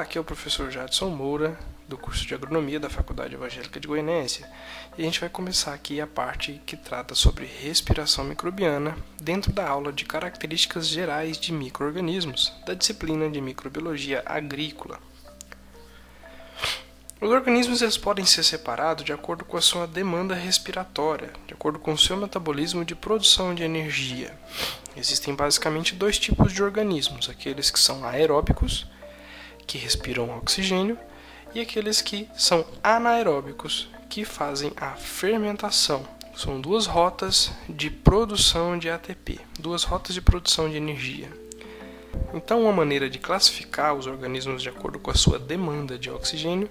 Olá, aqui é o professor Jadson Moura, do curso de Agronomia da Faculdade Evangélica de Goianésia, e a gente vai começar aqui a parte que trata sobre respiração microbiana dentro da aula de características gerais de micro-organismos, da disciplina de microbiologia agrícola. Os organismos eles podem ser separados de acordo com a sua demanda respiratória, de acordo com o seu metabolismo de produção de energia. Existem basicamente dois tipos de organismos, aqueles que são aeróbicos, que respiram oxigênio, e aqueles que são anaeróbicos, que fazem a fermentação. São duas rotas de produção de ATP, duas rotas de produção de energia. Então, uma maneira de classificar os organismos de acordo com a sua demanda de oxigênio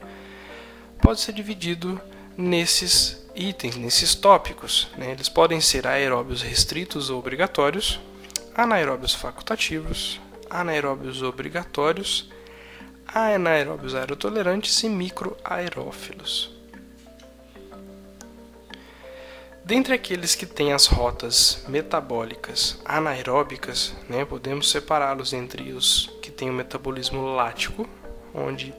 pode ser dividido nesses itens, nesses tópicos. Eles podem ser aeróbios restritos ou obrigatórios, anaeróbios facultativos, anaeróbios obrigatórios, anaeróbios aerotolerantes e microaerófilos. Dentre aqueles que têm as rotas metabólicas anaeróbicas, podemos separá-los entre os que têm o metabolismo lático, onde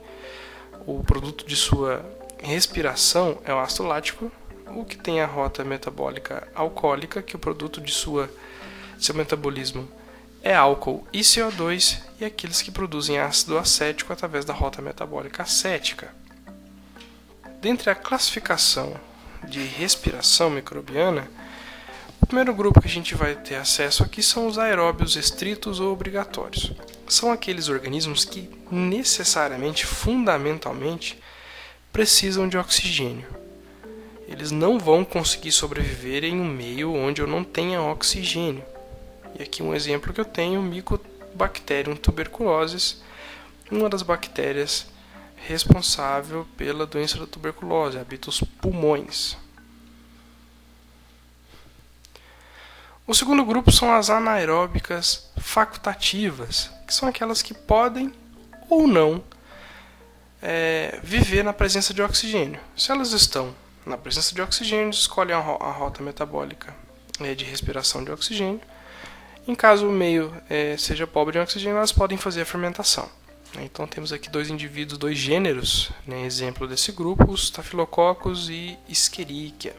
o produto de sua respiração é o ácido lático, o que tem a rota metabólica alcoólica, que o produto de seu metabolismo é álcool e CO2, e aqueles que produzem ácido acético através da rota metabólica acética. Dentre a classificação de respiração microbiana, o primeiro grupo que a gente vai ter acesso aqui são os aeróbios estritos ou obrigatórios. São aqueles organismos que necessariamente, fundamentalmente, precisam de oxigênio. Eles não vão conseguir sobreviver em um meio onde eu não tenha oxigênio. E aqui um exemplo que eu tenho, Mycobacterium tuberculosis, uma das bactérias responsável pela doença da tuberculose, habita os pulmões. O segundo grupo são as anaeróbicas facultativas, que são aquelas que podem ou não viver na presença de oxigênio. Se elas estão na presença de oxigênio, escolhem a rota metabólica de respiração de oxigênio. Em caso o meio seja pobre em oxigênio, elas podem fazer a fermentação. Então temos aqui dois indivíduos, dois gêneros, exemplo desse grupo, os Staphylococcus e Escherichia.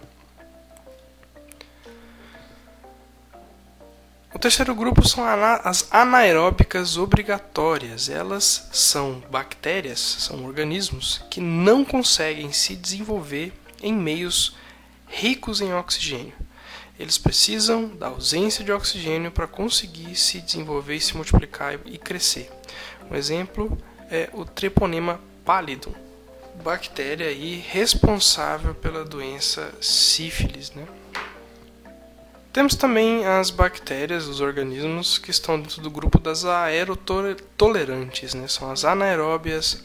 O terceiro grupo são as anaeróbicas obrigatórias. Elas são bactérias, são organismos que não conseguem se desenvolver em meios ricos em oxigênio. Eles precisam da ausência de oxigênio para conseguir se desenvolver, se multiplicar e crescer. Um exemplo é o Treponema pallidum, bactéria aí responsável pela doença sífilis. Temos também as bactérias, os organismos que estão dentro do grupo das aerotolerantes, são as anaeróbias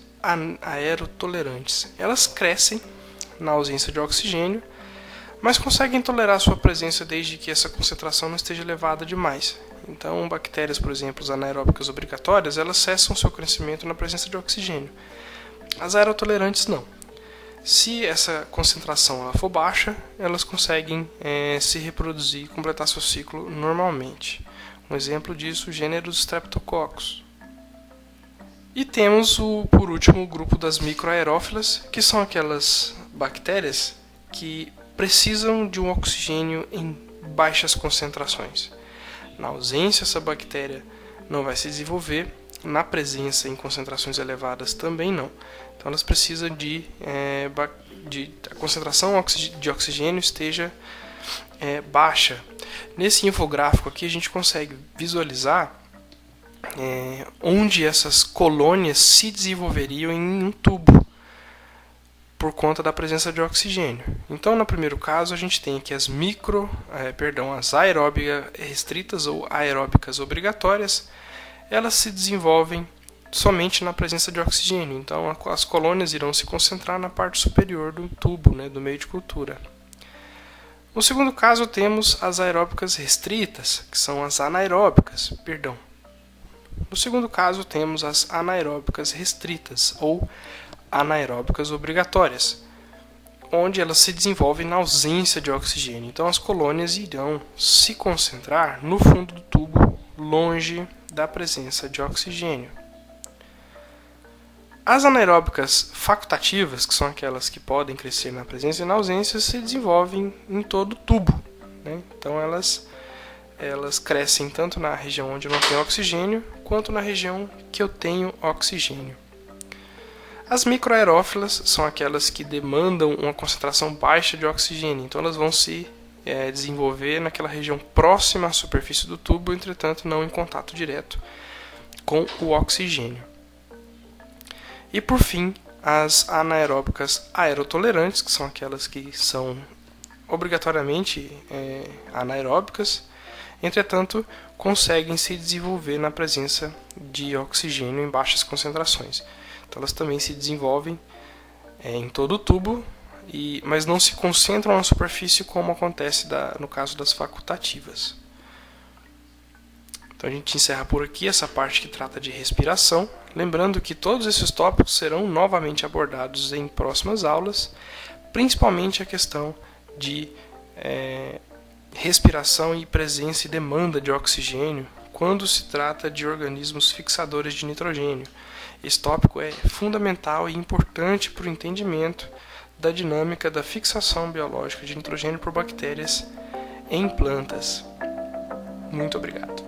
aerotolerantes. Elas crescem na ausência de oxigênio, mas conseguem tolerar sua presença desde que essa concentração não esteja elevada demais. Então, bactérias, por exemplo, as anaeróbicas obrigatórias, elas cessam seu crescimento na presença de oxigênio. As aerotolerantes não. Se essa concentração ela for baixa, elas conseguem se reproduzir e completar seu ciclo normalmente. Um exemplo disso, o gênero Streptococcus. E temos, por último, o grupo das microaerófilas, que são aquelas bactérias que precisam de um oxigênio em baixas concentrações. Na ausência, essa bactéria não vai se desenvolver, na presença em concentrações elevadas também não. Então elas precisam de a concentração de oxigênio esteja baixa. Nesse infográfico aqui a gente consegue visualizar onde essas colônias se desenvolveriam em um tubo por conta da presença de oxigênio. Então, no primeiro caso, a gente tem aqui as as aeróbicas restritas ou aeróbicas obrigatórias. Elas se desenvolvem somente na presença de oxigênio. Então, as colônias irão se concentrar na parte superior do tubo, do meio de cultura. No segundo caso, temos as aeróbicas restritas, que são as anaeróbicas. No segundo caso, temos as anaeróbicas restritas ou anaeróbicas obrigatórias, onde elas se desenvolvem na ausência de oxigênio. Então, as colônias irão se concentrar no fundo do tubo, longe da presença de oxigênio. As anaeróbicas facultativas, que são aquelas que podem crescer na presença e na ausência, se desenvolvem em todo o tubo, né? Então elas crescem tanto na região onde eu não tenho oxigênio, quanto na região que eu tenho oxigênio. As microaerófilas são aquelas que demandam uma concentração baixa de oxigênio, então elas vão se desenvolver naquela região próxima à superfície do tubo, entretanto não em contato direto com o oxigênio. E por fim, as anaeróbicas aerotolerantes, que são aquelas que são obrigatoriamente anaeróbicas, entretanto conseguem se desenvolver na presença de oxigênio em baixas concentrações. Então elas também se desenvolvem em todo o tubo, mas não se concentram na superfície como acontece no caso das facultativas. Então a gente encerra por aqui essa parte que trata de respiração, lembrando que todos esses tópicos serão novamente abordados em próximas aulas, principalmente a questão de respiração e presença e demanda de oxigênio quando se trata de organismos fixadores de nitrogênio. Esse tópico é fundamental e importante para o entendimento da dinâmica da fixação biológica de nitrogênio por bactérias em plantas. Muito obrigado.